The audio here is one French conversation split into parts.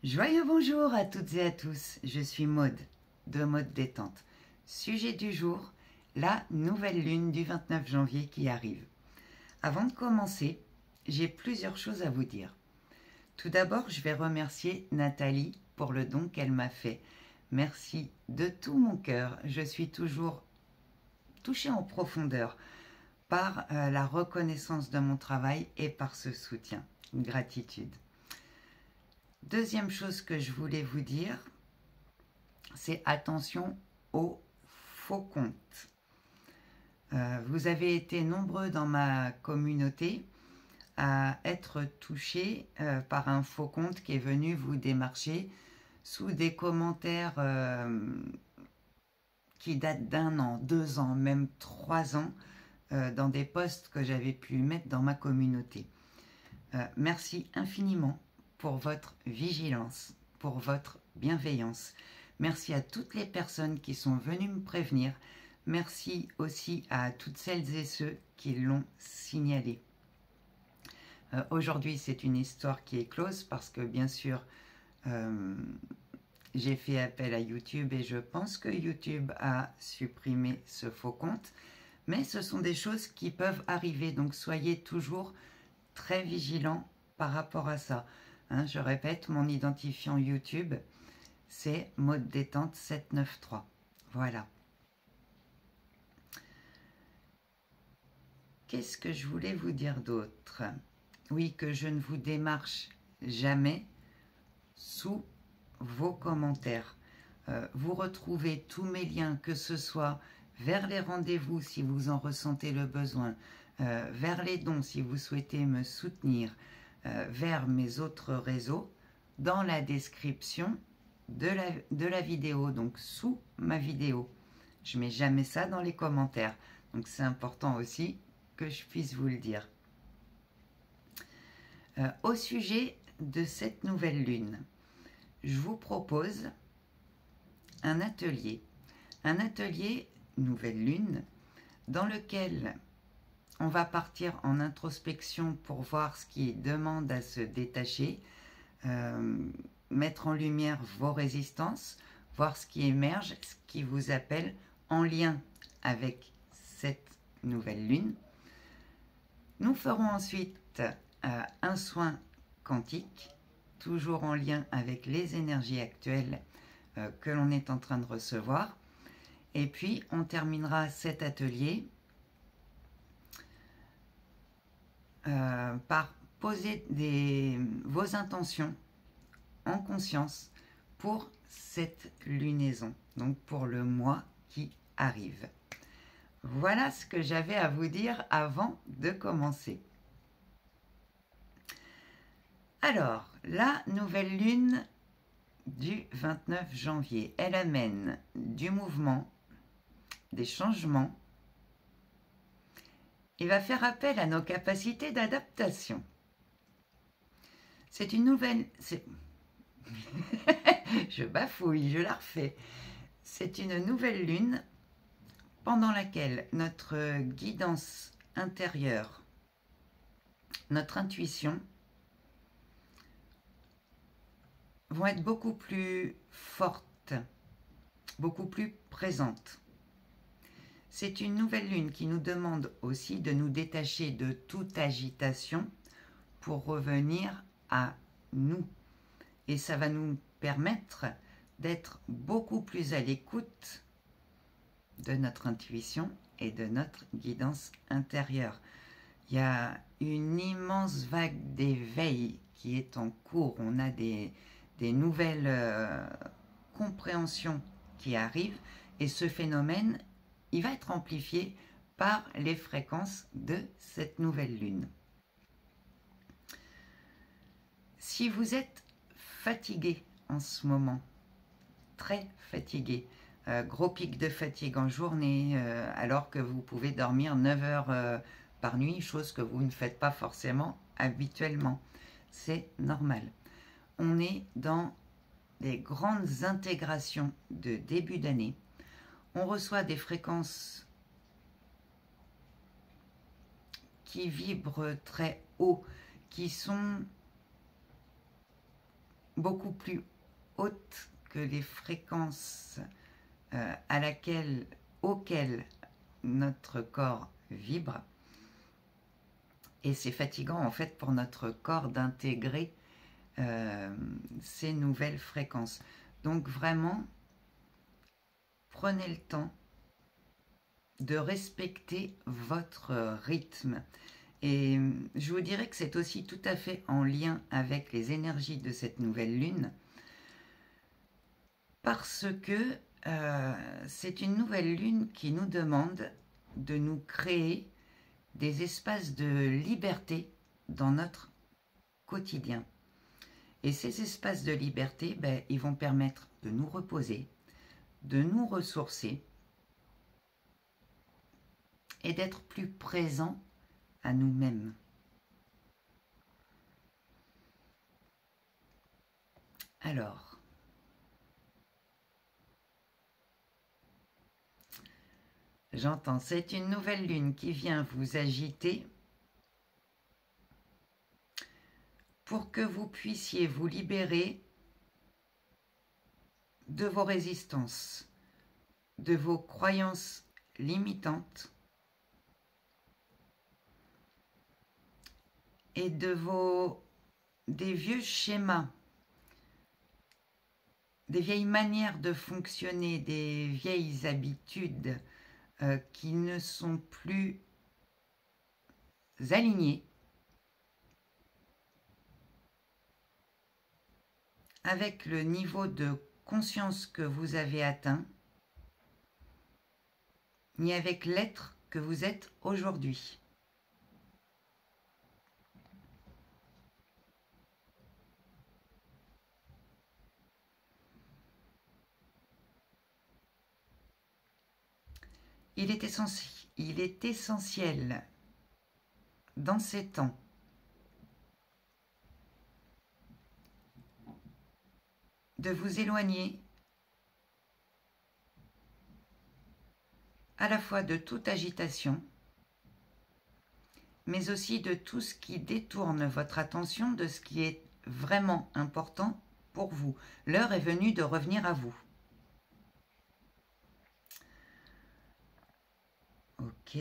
Joyeux bonjour à toutes et à tous, je suis Maude de Maude Détente. Sujet du jour, la nouvelle lune du 29 janvier qui arrive. Avant de commencer, j'ai plusieurs choses à vous dire. Tout d'abord, je vais remercier Nathalie pour le don qu'elle m'a fait. Merci de tout mon cœur, je suis toujours touchée en profondeur par la reconnaissance de mon travail et par ce soutien. Gratitude. Deuxième chose que je voulais vous dire, c'est attention aux faux comptes. Vous avez été nombreux dans ma communauté à être touchés par un faux compte qui est venu vous démarcher sous des commentaires qui datent d'1 an, 2 ans, même 3 ans, dans des posts que j'avais pu mettre dans ma communauté. Merci infiniment pour votre vigilance, pour votre bienveillance. Merci à toutes les personnes qui sont venues me prévenir. Merci aussi à toutes celles et ceux qui l'ont signalé. Aujourd'hui, c'est une histoire qui est close parce que, bien sûr, j'ai fait appel à YouTube et je pense que YouTube a supprimé ce faux compte. Mais ce sont des choses qui peuvent arriver, donc soyez toujours très vigilants par rapport à ça. Hein, je répète, mon identifiant YouTube, c'est Maude Détente 793. Voilà. Qu'est-ce que je voulais vous dire d'autre? Oui, que je ne vous démarche jamais sous vos commentaires. Vous retrouvez tous mes liens, que ce soit vers les rendez-vous si vous en ressentez le besoin, vers les dons si vous souhaitez me soutenir, vers mes autres réseaux, dans la description de la vidéo, donc sous ma vidéo. Je ne mets jamais ça dans les commentaires, donc c'est important aussi que je puisse vous le dire. Au sujet de cette nouvelle lune, je vous propose un atelier nouvelle lune, dans lequel on va partir en introspection pour voir ce qui demande à se détacher, mettre en lumière vos résistances, voir ce qui émerge, ce qui vous appelle en lien avec cette nouvelle lune. Nous ferons ensuite un soin quantique, toujours en lien avec les énergies actuelles que l'on est en train de recevoir. Et puis, on terminera cet atelier par poser vos intentions en conscience pour cette lunaison, donc pour le mois qui arrive. Voilà ce que j'avais à vous dire avant de commencer. Alors, la nouvelle lune du 29 janvier, elle amène du mouvement, des changements. Il va faire appel à nos capacités d'adaptation. C'est une nouvelle... je bafouille, je la refais. C'est une nouvelle lune pendant laquelle notre guidance intérieure, notre intuition, vont être beaucoup plus fortes, beaucoup plus présentes. C'est une nouvelle lune qui nous demande aussi de nous détacher de toute agitation pour revenir à nous. Et ça va nous permettre d'être beaucoup plus à l'écoute de notre intuition et de notre guidance intérieure. Il y a une immense vague d'éveil qui est en cours. On a des nouvelles compréhensions qui arrivent et ce phénomène, il va être amplifié par les fréquences de cette nouvelle lune. Si vous êtes fatigué en ce moment, très fatigué, gros pic de fatigue en journée, alors que vous pouvez dormir 9 heures par nuit, chose que vous ne faites pas forcément habituellement, c'est normal. On est dans des grandes intégrations de début d'année. On reçoit des fréquences qui vibrent très haut, qui sont beaucoup plus haute que les fréquences auxquelles notre corps vibre. Et c'est fatigant en fait pour notre corps d'intégrer ces nouvelles fréquences. Donc vraiment, prenez le temps de respecter votre rythme. Et je vous dirais que c'est aussi tout à fait en lien avec les énergies de cette nouvelle lune, parce que c'est une nouvelle lune qui nous demande de nous créer des espaces de liberté dans notre quotidien. Et ces espaces de liberté, ils vont permettre de nous reposer, de nous ressourcer et d'être plus présents à nous-mêmes. Alors, j'entends, c'est une nouvelle lune qui vient vous agiter pour que vous puissiez vous libérer de vos résistances, de vos croyances limitantes et des vieux schémas, des vieilles manières de fonctionner, des vieilles habitudes qui ne sont plus alignées avec le niveau de conscience que vous avez atteint, ni avec l'être que vous êtes aujourd'hui. Il est essentiel dans ces temps de vous éloigner à la fois de toute agitation, mais aussi de tout ce qui détourne votre attention de ce qui est vraiment important pour vous. L'heure est venue de revenir à vous. Ok.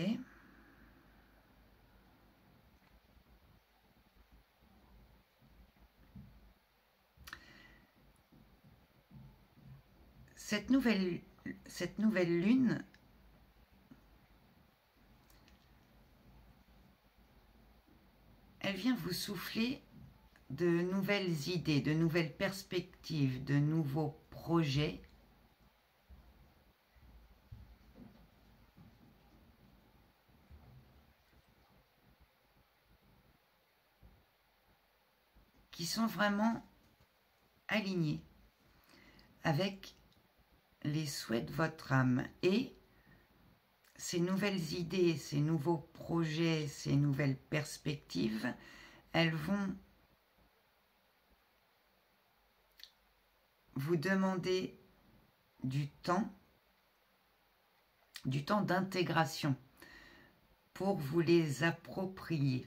Cette nouvelle lune elle vient vous souffler de nouvelles idées, de nouvelles perspectives, de nouveaux projets qui sont vraiment alignés avec les souhaits de votre âme. Et ces nouvelles idées, ces nouveaux projets, ces nouvelles perspectives, elles vont vous demander du temps d'intégration pour vous les approprier.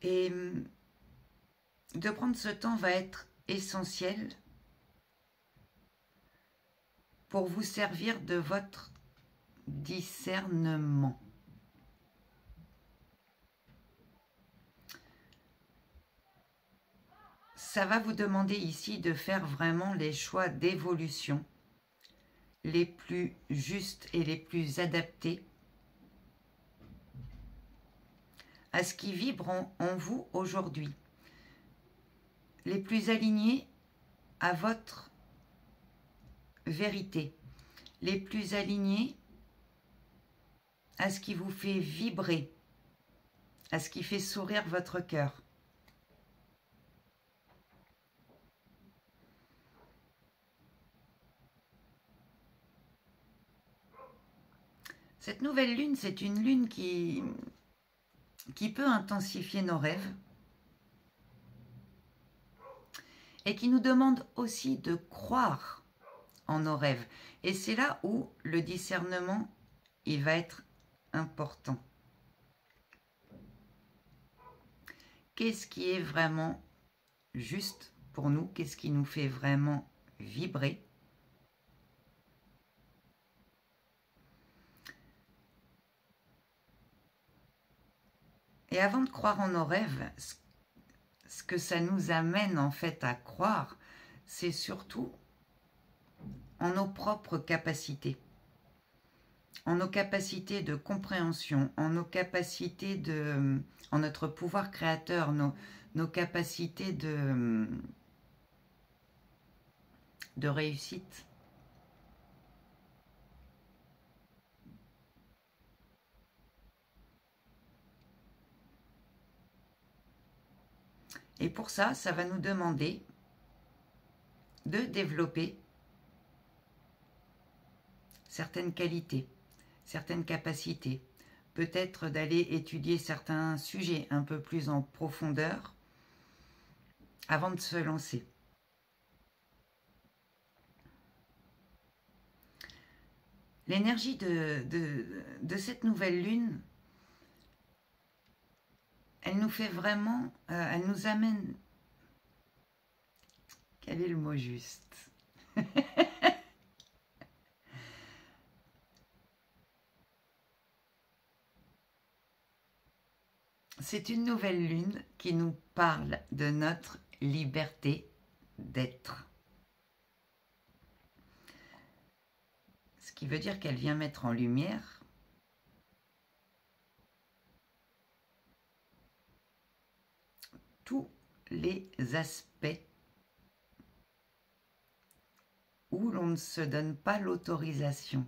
Et de prendre ce temps va être essentiel pour vous servir de votre discernement. Ça va vous demander ici de faire vraiment les choix d'évolution les plus justes et les plus adaptés à ce qui vibre en vous aujourd'hui, les plus alignés à votre vérité, les plus alignés à ce qui vous fait vibrer, à ce qui fait sourire votre cœur. Cette nouvelle lune, c'est une lune qui peut intensifier nos rêves et qui nous demande aussi de croire en nos rêves. Et c'est là où le discernement, il va être important. qu'est-ce qui est vraiment juste pour nous, qu'est-ce qui nous fait vraiment vibrer. Et avant de croire en nos rêves, ce que ça nous amène en fait à croire, c'est surtout en nos propres capacités, en nos capacités de compréhension, en nos capacités en notre pouvoir créateur, nos capacités de réussite. Et pour ça, ça va nous demander de développer certaines qualités, certaines capacités, peut-être d'aller étudier certains sujets un peu plus en profondeur avant de se lancer. L'énergie de cette nouvelle lune, elle nous fait vraiment, elle nous amène, quel est le mot juste? C'est une nouvelle lune qui nous parle de notre liberté d'être. Ce qui veut dire qu'elle vient mettre en lumière tous les aspects où l'on ne se donne pas l'autorisation.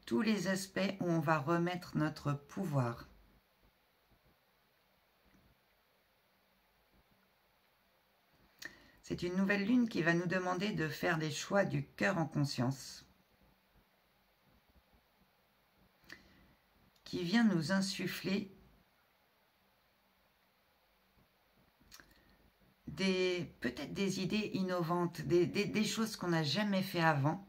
Tous les aspects où on va remettre notre pouvoir. C'est une nouvelle lune qui va nous demander de faire des choix du cœur en conscience, qui vient nous insuffler peut-être des idées innovantes, des choses qu'on n'a jamais fait avant,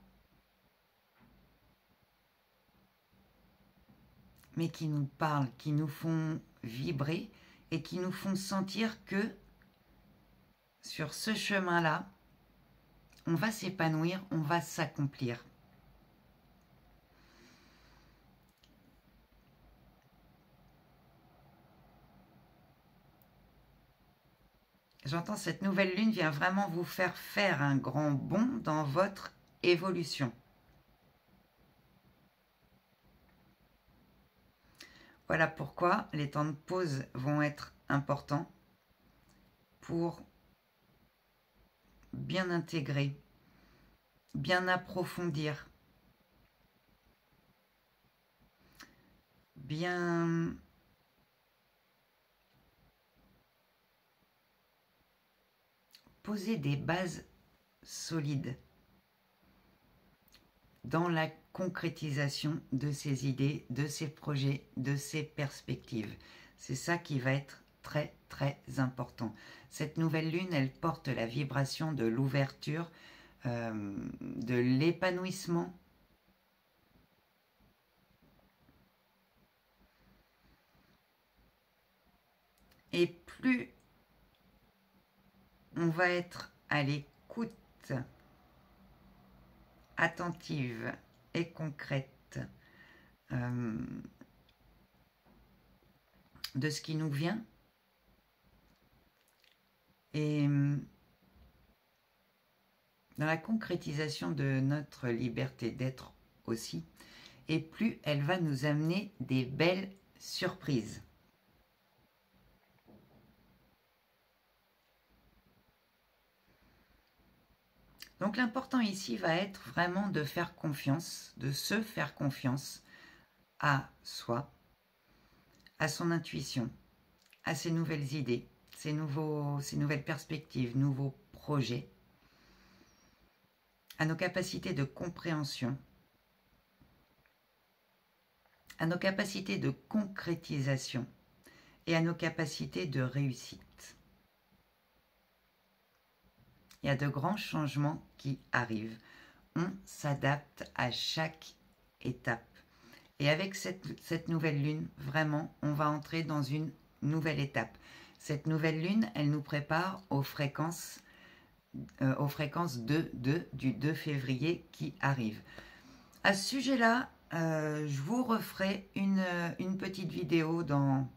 mais qui nous parlent, qui nous font vibrer et qui nous font sentir que sur ce chemin-là, on va s'épanouir, on va s'accomplir. J'entends cette nouvelle lune vient vraiment vous faire un grand bond dans votre évolution. Voilà pourquoi les temps de pause vont être importants pour bien intégrer, bien approfondir, bien poser des bases solides dans la concrétisation de ces idées, de ces projets, de ces perspectives. C'est ça qui va être très très important. Cette nouvelle lune, elle porte la vibration de l'ouverture, de l'épanouissement. Et plus on va être à l'écoute attentive et concrète de ce qui nous vient, et dans la concrétisation de notre liberté d'être aussi, et plus elle va nous amener des belles surprises. Donc l'important ici va être vraiment de faire confiance, de se faire confiance à soi, à son intuition, à ses nouvelles idées, ces nouvelles perspectives, nouveaux projets, à nos capacités de compréhension, à nos capacités de concrétisation et à nos capacités de réussite. Il y a de grands changements qui arrivent. On s'adapte à chaque étape. Et avec cette nouvelle lune, vraiment, on va entrer dans une nouvelle étape. Cette nouvelle lune, elle nous prépare aux fréquences du 2 février qui arrive. À ce sujet-là, je vous referai une petite vidéo dans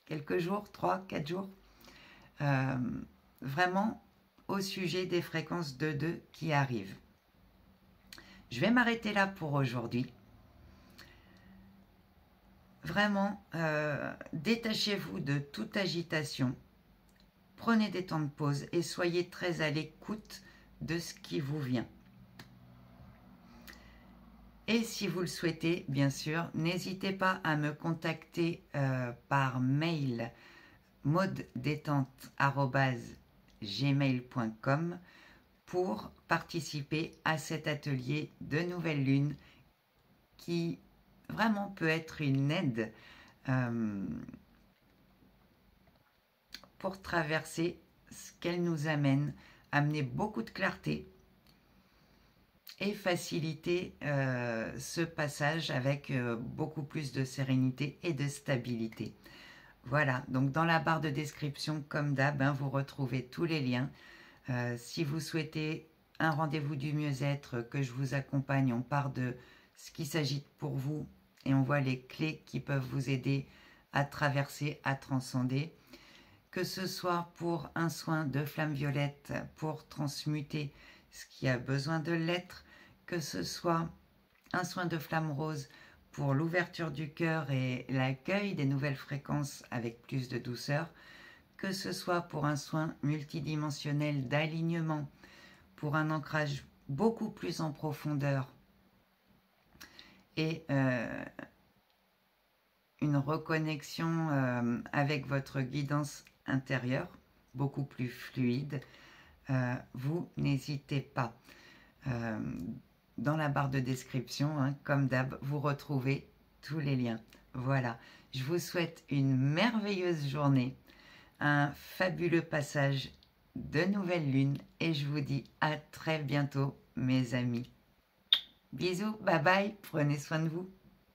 quelques jours, 3-4 jours, vraiment au sujet des fréquences 2 qui arrivent. Je vais m'arrêter là pour aujourd'hui. Vraiment, détachez-vous de toute agitation, prenez des temps de pause et soyez très à l'écoute de ce qui vous vient. Et si vous le souhaitez, bien sûr, n'hésitez pas à me contacter par mail moddetente@gmail.com pour participer à cet atelier de nouvelle lune qui vraiment peut être une aide pour traverser ce qu'elle nous amène, amener beaucoup de clarté et faciliter ce passage avec beaucoup plus de sérénité et de stabilité. Voilà, donc dans la barre de description, comme d'hab, vous retrouvez tous les liens. Si vous souhaitez un rendez-vous du mieux-être, que je vous accompagne, on part de ce qui s'agit pour vous et on voit les clés qui peuvent vous aider à traverser, à transcender. Que ce soit pour un soin de flamme violette, pour transmuter ce qui a besoin de l'être, que ce soit un soin de flamme rose pour l'ouverture du cœur et l'accueil des nouvelles fréquences avec plus de douceur, que ce soit pour un soin multidimensionnel d'alignement, pour un ancrage beaucoup plus en profondeur et une reconnexion avec votre guidance intérieure, beaucoup plus fluide, vous n'hésitez pas. Dans la barre de description, comme d'hab, vous retrouvez tous les liens. Voilà, je vous souhaite une merveilleuse journée, un fabuleux passage de nouvelle lune et je vous dis à très bientôt mes amis. Bisous, bye bye, prenez soin de vous.